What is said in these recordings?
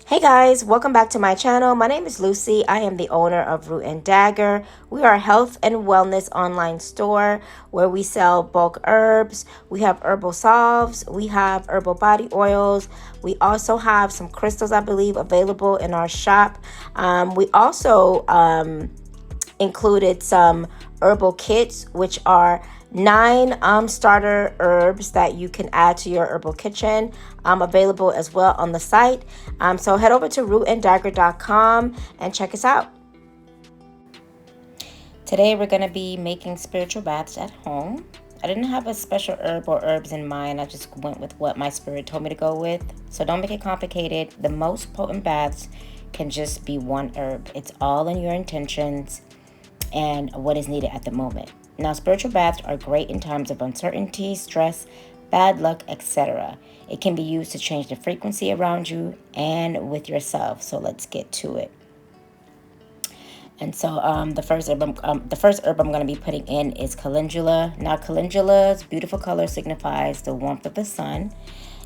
Hey guys, welcome back to my channel. My name is Lucy. I am the owner of Root and Dagger. We are a health and wellness online store where we sell bulk herbs. We have herbal salves. We have herbal body oils. We also have some crystals, I believe, available in our shop. We also included some herbal kits, which are 9 starter herbs that you can add to your herbal kitchen, available as well on the site. So head over to rootanddagger.com and check us out. Today we're going to be making spiritual baths at home. I didn't have a special herb or herbs in mind. I just went with what my spirit told me to go with. So don't make it complicated. The most potent baths can just be one herb. It's all in your intentions and what is needed at the moment. Now, spiritual baths are great in times of uncertainty, stress, bad luck, etc. It can be used to change the frequency around you and with yourself. So let's get to it. And so the first herb I'm going to be putting in is calendula. Now, calendula's beautiful color signifies the warmth of the sun.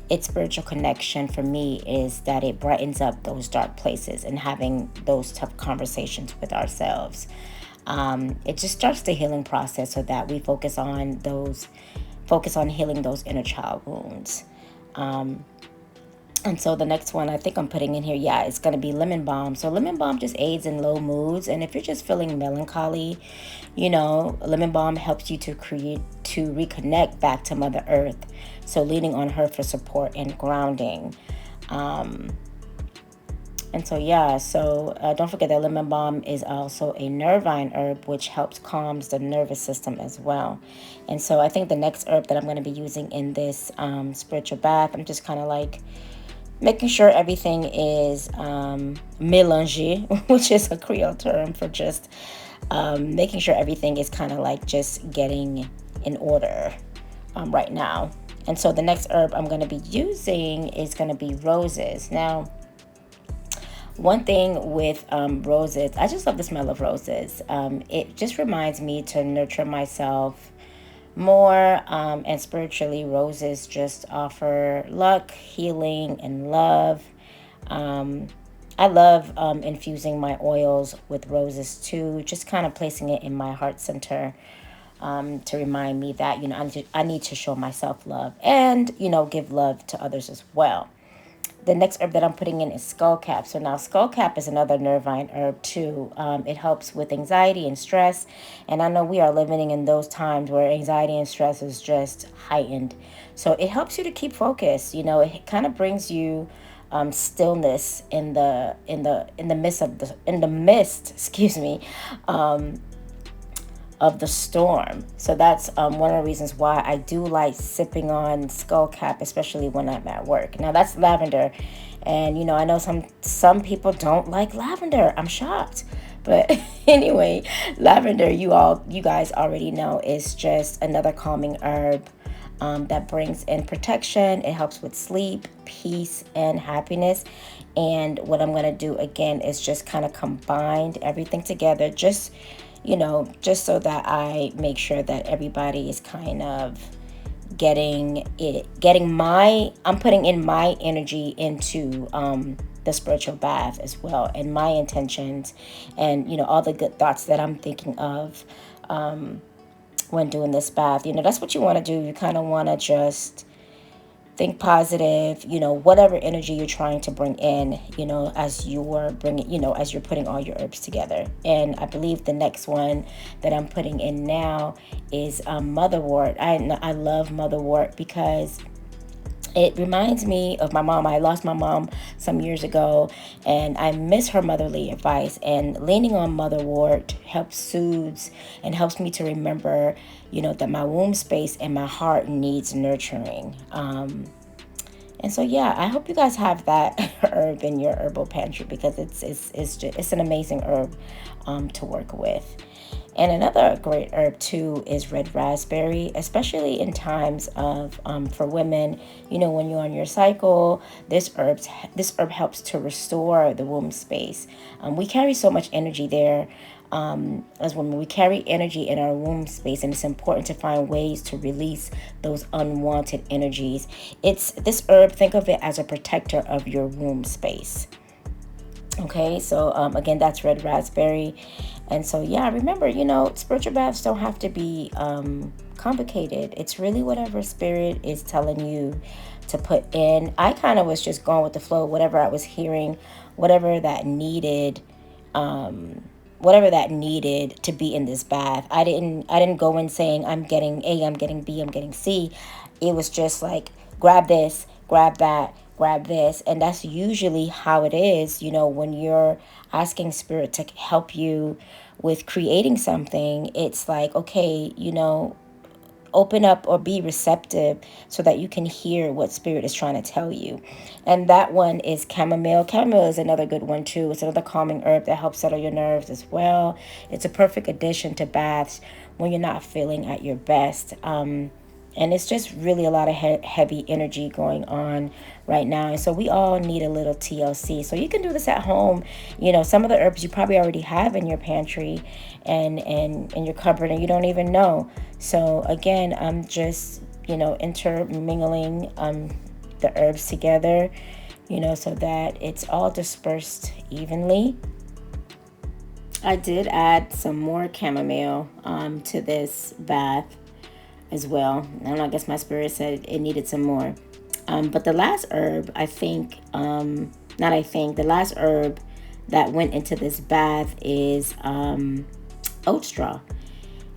Its spiritual connection for me is that it brightens up those dark places and having those tough conversations with ourselves. It just starts the healing process so that we focus on healing those inner child wounds. And so the next one I think I'm putting in here, it's going to be lemon balm. So lemon balm just aids in low moods. And if you're just feeling melancholy, lemon balm helps you to reconnect back to Mother Earth. So leaning on her for support and grounding. And so, don't forget that lemon balm is also a nervine herb, which helps calms the nervous system as well. And so I think the next herb that I'm going to be using in this spiritual bath, I'm just kind of like making sure everything is mélangé, which is a Creole term for just making sure everything is kind of like just getting in order right now. And so the next herb I'm going to be using is going to be roses. Now, one thing with roses, I just love the smell of roses. It just reminds me to nurture myself more, and spiritually, roses just offer luck, healing, and love. I love infusing my oils with roses too, just kind of placing it in my heart center to remind me that, I need to show myself love and, give love to others as well. The next herb that I'm putting in is skullcap. So now skullcap is another nervine herb too. It helps with anxiety and stress. And I know we are living in those times where anxiety and stress is just heightened. So it helps you to keep focus. It kind of brings you stillness in the midst, of the storm. So that's one of the reasons why I do like sipping on skullcap, especially when I'm at work. Now that's lavender, and I know some people don't like lavender. I'm shocked, but anyway, lavender, you guys already know, is just another calming herb that brings in protection. It helps with sleep, peace, and happiness. And what I'm going to do again is just kind of combine everything together, just so that I make sure that everybody is kind of I'm putting in my energy into the spiritual bath as well, and my intentions and, all the good thoughts that I'm thinking of when doing this bath. That's what you want to do. You kind of want to just think positive, whatever energy you're trying to bring in, as you're putting all your herbs together. And I believe the next one that I'm putting in now is motherwort. I love motherwort because it reminds me of my mom. I lost my mom some years ago, and I miss her motherly advice. And leaning on motherwort helps soothes and helps me to remember, that my womb space and my heart needs nurturing. And so, I hope you guys have that herb in your herbal pantry, because it's an amazing herb to work with. And another great herb too is red raspberry, especially in times of for women, when you're on your cycle. This herb helps to restore the womb space. We carry so much energy there. As women, we carry energy in our womb space, and it's important to find ways to release those unwanted energies. This herb, think of it as a protector of your womb space. Okay, so again, that's red raspberry. And so, yeah, remember, spiritual baths don't have to be complicated. It's really whatever spirit is telling you to put in. I kind of was just going with the flow, whatever I was hearing, whatever that needed. Whatever that needed to be in this bath. I didn't go in saying I'm getting A, I'm getting B, I'm getting C. It was just like grab this, grab that, grab this. And that's usually how it is, when you're asking spirit to help you with creating something. It's like, okay, open up or be receptive so that you can hear what spirit is trying to tell you. And that one is chamomile. Chamomile is another good one too. It's another calming herb that helps settle your nerves as well. It's a perfect addition to baths when you're not feeling at your best. And it's just really a lot of heavy energy going on right now. And so we all need a little TLC. So you can do this at home. Some of the herbs you probably already have in your pantry and in your cupboard and you don't even know. So again, I'm just, intermingling the herbs together, so that it's all dispersed evenly. I did add some more chamomile to this bath as well. I don't know, I guess my spirit said it needed some more. But the last herb, the last herb that went into this bath is oat straw.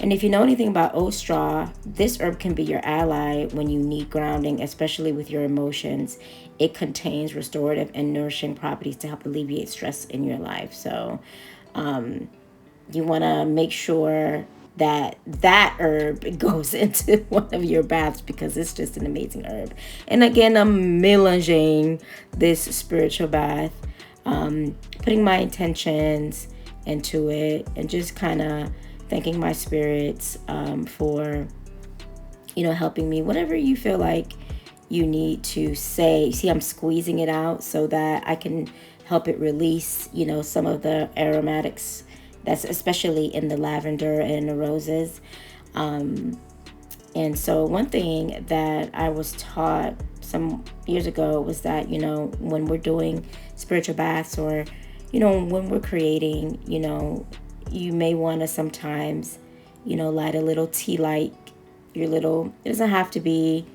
And if you know anything about oat straw, this herb can be your ally when you need grounding, especially with your emotions. It contains restorative and nourishing properties to help alleviate stress in your life. So you want to make sure that herb goes into one of your baths because it's just an amazing herb. And again, I'm mélanging this spiritual bath, putting my intentions into it and just kind of thanking my spirits for, helping me. Whatever you feel like you need to say. See, I'm squeezing it out so that I can help it release, some of the aromatics that's especially in the lavender and the roses. And so one thing that I was taught some years ago was that, when we're doing spiritual baths or, when we're creating, you may want to sometimes, light a little tea light, it doesn't have to be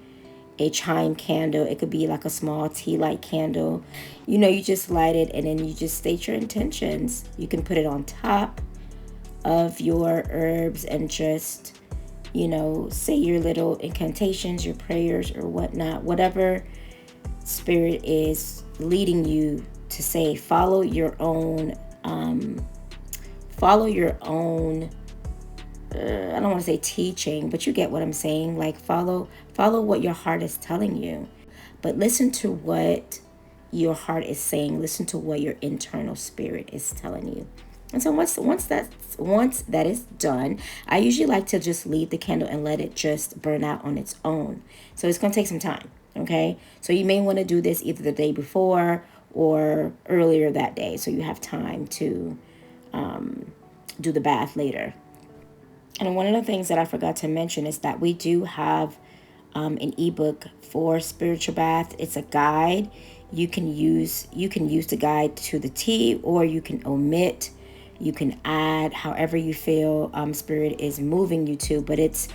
a chime candle. It could be like a small tea light candle. You just light it and then you just state your intentions. You can put it on top of your herbs and just, say your little incantations, your prayers or whatnot, whatever spirit is leading you to say. Follow your own, I don't want to say teaching, but you get what I'm saying. Like follow what your heart is telling you, but listen to what your heart is saying. Listen to what your internal spirit is telling you. And so once that is done, I usually like to just leave the candle and let it just burn out on its own. So it's going to take some time. Okay. So you may want to do this either the day before or earlier that day, so you have time to do the bath later. And one of the things that I forgot to mention is that we do have an ebook for spiritual bath. It's a guide. You can use the guide to the T, or you can omit. You can add however you feel spirit is moving you to. But it's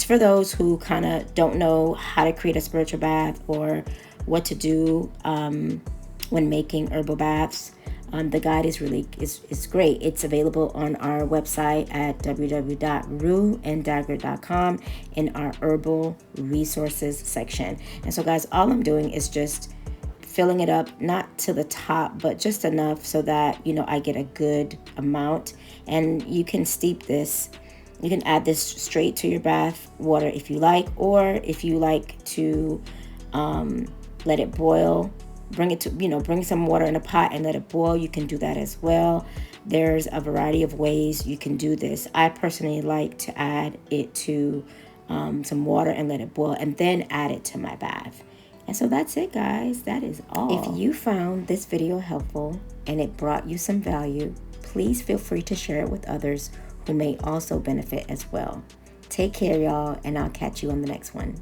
for those who kind of don't know how to create a spiritual bath or what to do when making herbal baths. The guide is great. It's available on our website at www.ruanddagger.com in our herbal resources section. And so guys, all I'm doing is just filling it up, not to the top, but just enough so that, I get a good amount. And you can steep this. You can add this straight to your bath water if you like, or if you like to let it boil, bring some water in a pot and let it boil. You can do that as well. There's a variety of ways you can do this. I personally like to add it to some water and let it boil and then add it to my bath. And so that's it, guys. That is all. If you found this video helpful and it brought you some value, please feel free to share it with others who may also benefit as well. Take care, y'all, and I'll catch you on the next one.